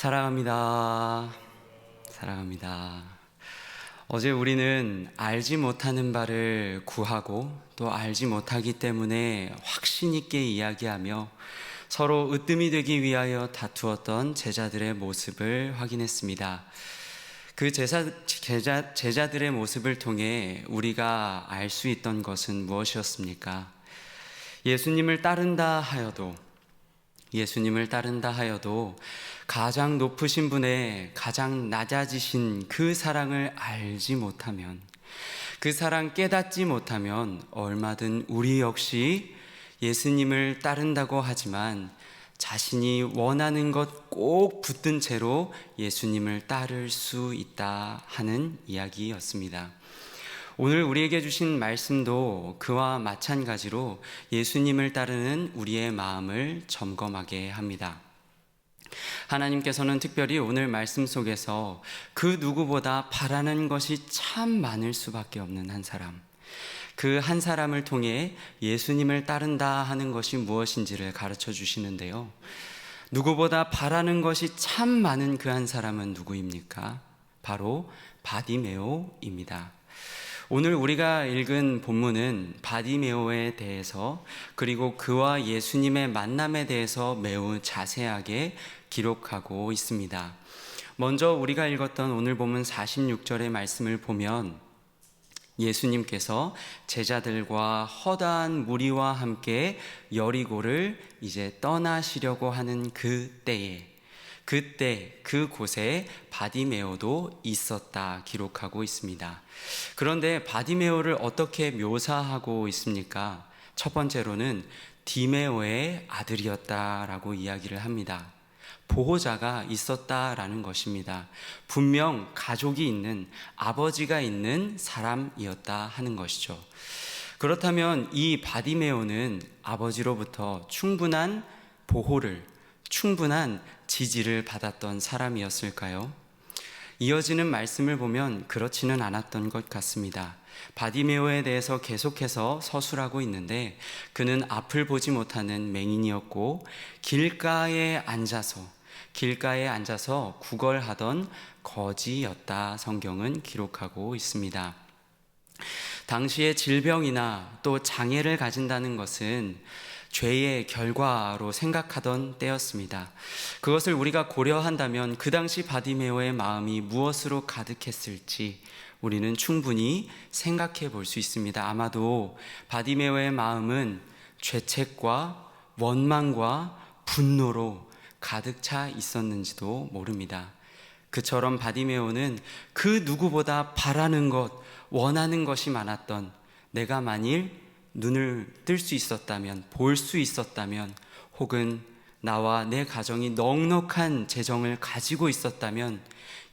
사랑합니다. 사랑합니다. 어제 우리는 알지 못하는 바를 구하고 또 알지 못하기 때문에 확신 있게 이야기하며 서로 으뜸이 되기 위하여 다투었던 제자들의 모습을 확인했습니다. 그 제자들의 모습을 통해 우리가 알 수 있던 것은 무엇이었습니까? 예수님을 따른다 하여도 가장 높으신 분의 가장 낮아지신 그 사랑을 알지 못하면, 그 사랑 깨닫지 못하면 얼마든 우리 역시 예수님을 따른다고 하지만 자신이 원하는 것 꼭 붙든 채로 예수님을 따를 수 있다 하는 이야기였습니다. 오늘 우리에게 주신 말씀도 그와 마찬가지로 예수님을 따르는 우리의 마음을 점검하게 합니다. 하나님께서는 특별히 오늘 말씀 속에서 그 누구보다 바라는 것이 참 많을 수밖에 없는 한 사람, 그 한 사람을 통해 예수님을 따른다 하는 것이 무엇인지를 가르쳐 주시는데요. 누구보다 바라는 것이 참 많은 그 한 사람은 누구입니까? 바로 바디메오입니다. 오늘 우리가 읽은 본문은 바디메오에 대해서, 그리고 그와 예수님의 만남에 대해서 매우 자세하게 기록하고 있습니다. 먼저 우리가 읽었던 오늘 본문 46절의 말씀을 보면 예수님께서 제자들과 허다한 무리와 함께 여리고를 이제 떠나시려고 하는 그때 그곳에 바디메오도 있었다 기록하고 있습니다. 그런데 바디메오를 어떻게 묘사하고 있습니까? 첫 번째로는 디메오의 아들이었다라고 이야기를 합니다. 보호자가 있었다라는 것입니다. 분명 가족이 있는, 아버지가 있는 사람이었다 하는 것이죠. 그렇다면 이 바디메오는 아버지로부터 충분한 보호를, 충분한 지지를 받았던 사람이었을까요? 이어지는 말씀을 보면 그렇지는 않았던 것 같습니다. 바디메오에 대해서 계속해서 서술하고 있는데, 그는 앞을 보지 못하는 맹인이었고 길가에 앉아서 구걸하던 거지였다 성경은 기록하고 있습니다. 당시에 질병이나 또 장애를 가진다는 것은 죄의 결과로 생각하던 때였습니다. 그것을 우리가 고려한다면 그 당시 바디메오의 마음이 무엇으로 가득했을지 우리는 충분히 생각해 볼 수 있습니다. 아마도 바디메오의 마음은 죄책과 원망과 분노로 가득 차 있었는지도 모릅니다. 그처럼 바디메오는 그 누구보다 바라는 것, 원하는 것이 많았던, 내가 만일 눈을 뜰 수 있었다면, 볼 수 있었다면, 혹은 나와 내 가정이 넉넉한 재정을 가지고 있었다면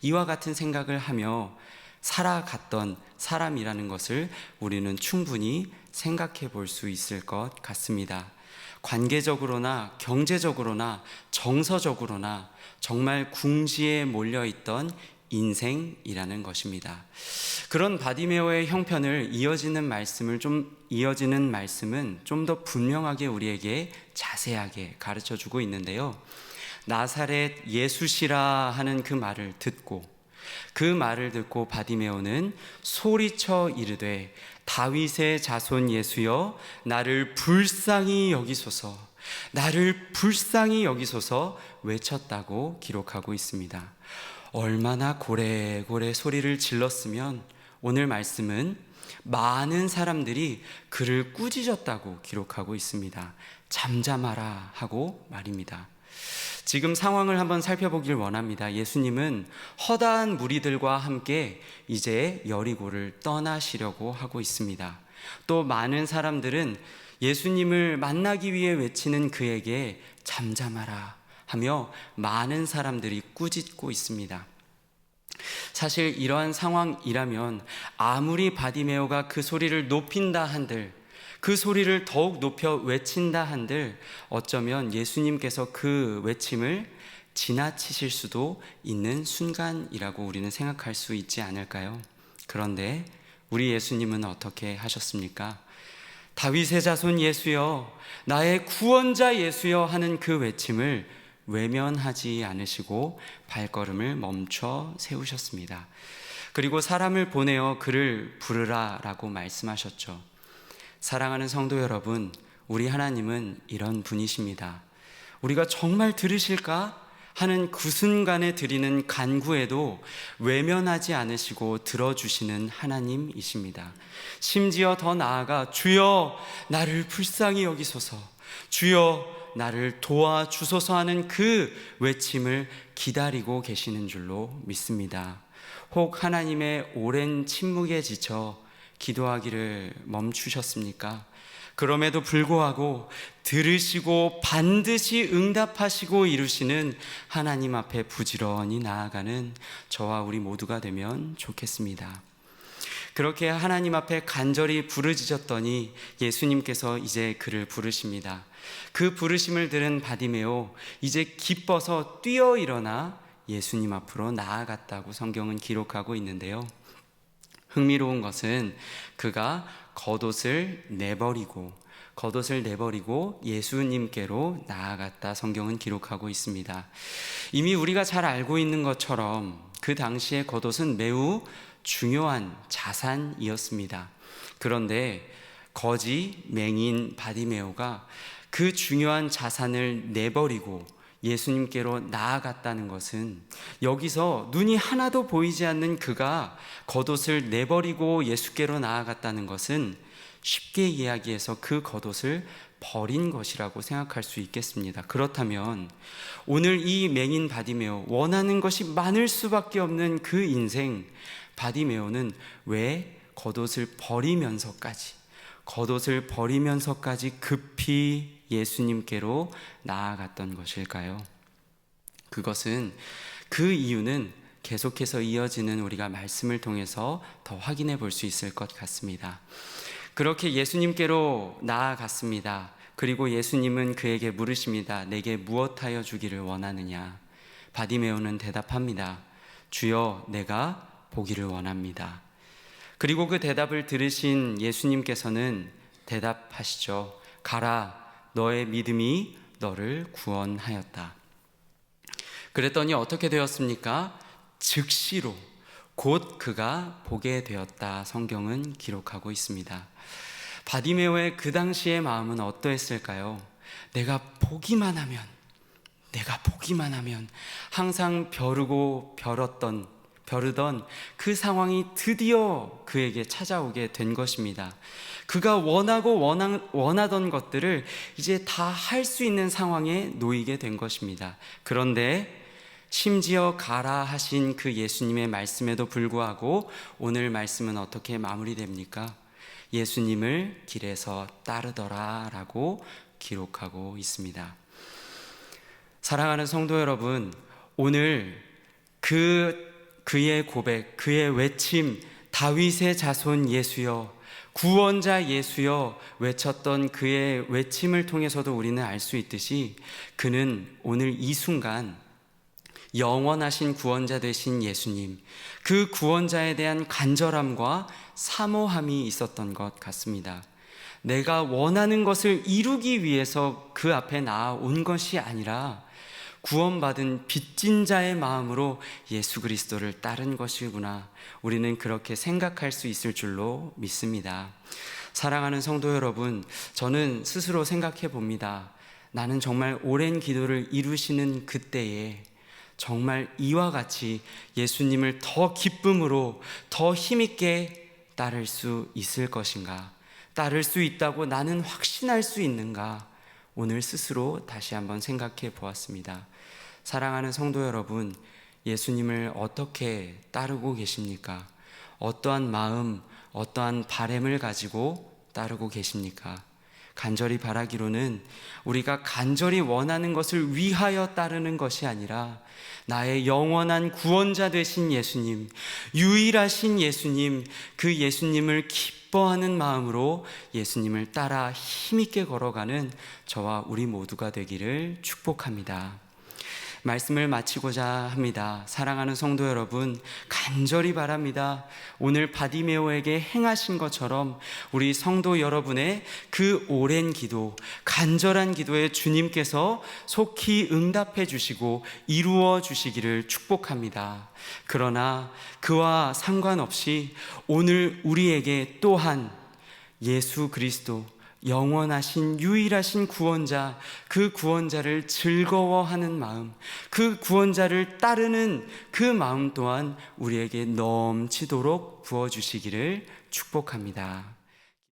이와 같은 생각을 하며 살아갔던 사람이라는 것을 우리는 충분히 생각해 볼 수 있을 것 같습니다. 관계적으로나 경제적으로나 정서적으로나 정말 궁지에 몰려있던 인생이라는 것입니다. 그런 바디메오의 형편을 이어지는 말씀은 좀 더 분명하게 우리에게 자세하게 가르쳐 주고 있는데요. 나사렛 예수시라 하는 그 말을 듣고 바디메오는 소리쳐 이르되 다윗의 자손 예수여 나를 불쌍히 여기소서 외쳤다고 기록하고 있습니다. 얼마나 고래고래 소리를 질렀으면 오늘 말씀은 많은 사람들이 그를 꾸짖었다고 기록하고 있습니다. 잠잠하라 하고 말입니다. 지금 상황을 한번 살펴보길 원합니다. 예수님은 허다한 무리들과 함께 이제 여리고를 떠나시려고 하고 있습니다. 또 많은 사람들은 예수님을 만나기 위해 외치는 그에게 잠잠하라 하며 많은 사람들이 꾸짖고 있습니다. 사실 이러한 상황이라면 아무리 바디메오가 그 소리를 높인다 한들, 그 소리를 더욱 높여 외친다 한들 어쩌면 예수님께서 그 외침을 지나치실 수도 있는 순간이라고 우리는 생각할 수 있지 않을까요? 그런데 우리 예수님은 어떻게 하셨습니까? 다윗의 자손 예수여, 나의 구원자 예수여 하는 그 외침을 외면하지 않으시고 발걸음을 멈춰 세우셨습니다. 그리고 사람을 보내어 그를 부르라라고 말씀하셨죠. 사랑하는 성도 여러분, 우리 하나님은 이런 분이십니다. 우리가 정말 들으실까 하는 그 순간에 드리는 간구에도 외면하지 않으시고 들어주시는 하나님이십니다. 심지어 더 나아가 주여 나를 불쌍히 여기소서, 주여 나를 도와주소서 하는 그 외침을 기다리고 계시는 줄로 믿습니다. 혹 하나님의 오랜 침묵에 지쳐 기도하기를 멈추셨습니까? 그럼에도 불구하고 들으시고 반드시 응답하시고 이루시는 하나님 앞에 부지런히 나아가는 저와 우리 모두가 되면 좋겠습니다. 그렇게 하나님 앞에 간절히 부르짖었더니 예수님께서 이제 그를 부르십니다. 그 부르심을 들은 바디메오, 이제 기뻐서 뛰어 일어나 예수님 앞으로 나아갔다고 성경은 기록하고 있는데요. 흥미로운 것은 그가 겉옷을 내버리고 예수님께로 나아갔다 성경은 기록하고 있습니다. 이미 우리가 잘 알고 있는 것처럼 그 당시의 겉옷은 매우 중요한 자산이었습니다. 그런데 거지 맹인 바디메오가 그 중요한 자산을 내버리고 예수님께로 나아갔다는 것은, 여기서 눈이 하나도 보이지 않는 그가 겉옷을 내버리고 예수께로 나아갔다는 것은 쉽게 이야기해서 그 겉옷을 버린 것이라고 생각할 수 있겠습니다. 그렇다면 오늘 이 맹인 바디메오, 원하는 것이 많을 수밖에 없는 그 인생, 바디메오는 왜 겉옷을 버리면서까지 급히 예수님께로 나아갔던 것일까요? 그 이유는 계속해서 이어지는 우리가 말씀을 통해서 더 확인해 볼 수 있을 것 같습니다. 그렇게 예수님께로 나아갔습니다. 그리고 예수님은 그에게 물으십니다. 내게 무엇하여 주기를 원하느냐? 바디메오는 대답합니다. 주여, 내가 보기를 원합니다. 그리고 그 대답을 들으신 예수님께서는 대답하시죠. 가라, 너의 믿음이 너를 구원하였다. 그랬더니 어떻게 되었습니까? 즉시로 곧 그가 보게 되었다 성경은 기록하고 있습니다. 바디메오의 그 당시의 마음은 어떠했을까요? 내가 보기만 하면 항상 벼르던 그 상황이 드디어 그에게 찾아오게 된 것입니다. 그가 원하던 것들을 이제 다 할 수 있는 상황에 놓이게 된 것입니다. 그런데 심지어 가라 하신 그 예수님의 말씀에도 불구하고 오늘 말씀은 어떻게 마무리됩니까? 예수님을 길에서 따르더라 라고 기록하고 있습니다. 사랑하는 성도 여러분, 오늘 그의 고백, 그의 외침, 다윗의 자손 예수여, 구원자 예수여 외쳤던 그의 외침을 통해서도 우리는 알 수 있듯이 그는 오늘 이 순간 영원하신 구원자 되신 예수님, 그 구원자에 대한 간절함과 사모함이 있었던 것 같습니다. 내가 원하는 것을 이루기 위해서 그 앞에 나아온 것이 아니라 구원받은 빚진 자의 마음으로 예수 그리스도를 따른 것이구나, 우리는 그렇게 생각할 수 있을 줄로 믿습니다. 사랑하는 성도 여러분, 저는 스스로 생각해 봅니다. 나는 정말 오랜 기도를 이루시는 그때에 정말 이와 같이 예수님을 더 기쁨으로 더 힘있게 따를 수 있을 것인가, 따를 수 있다고 나는 확신할 수 있는가, 오늘 스스로 다시 한번 생각해 보았습니다. 사랑하는 성도 여러분, 예수님을 어떻게 따르고 계십니까? 어떠한 마음, 어떠한 바램을 가지고 따르고 계십니까? 간절히 바라기로는 우리가 간절히 원하는 것을 위하여 따르는 것이 아니라 나의 영원한 구원자 되신 예수님, 유일하신 예수님, 그 예수님을 기뻐하는 마음으로 예수님을 따라 힘있게 걸어가는 저와 우리 모두가 되기를 축복합니다. 말씀을 마치고자 합니다. 사랑하는 성도 여러분, 간절히 바랍니다. 오늘 바디메오에게 행하신 것처럼 우리 성도 여러분의 그 오랜 기도, 간절한 기도에 주님께서 속히 응답해 주시고 이루어 주시기를 축복합니다. 그러나 그와 상관없이 오늘 우리에게 또한 예수 그리스도, 영원하신 유일하신 구원자, 그 구원자를 즐거워하는 마음, 그 구원자를 따르는 그 마음 또한 우리에게 넘치도록 부어주시기를 축복합니다.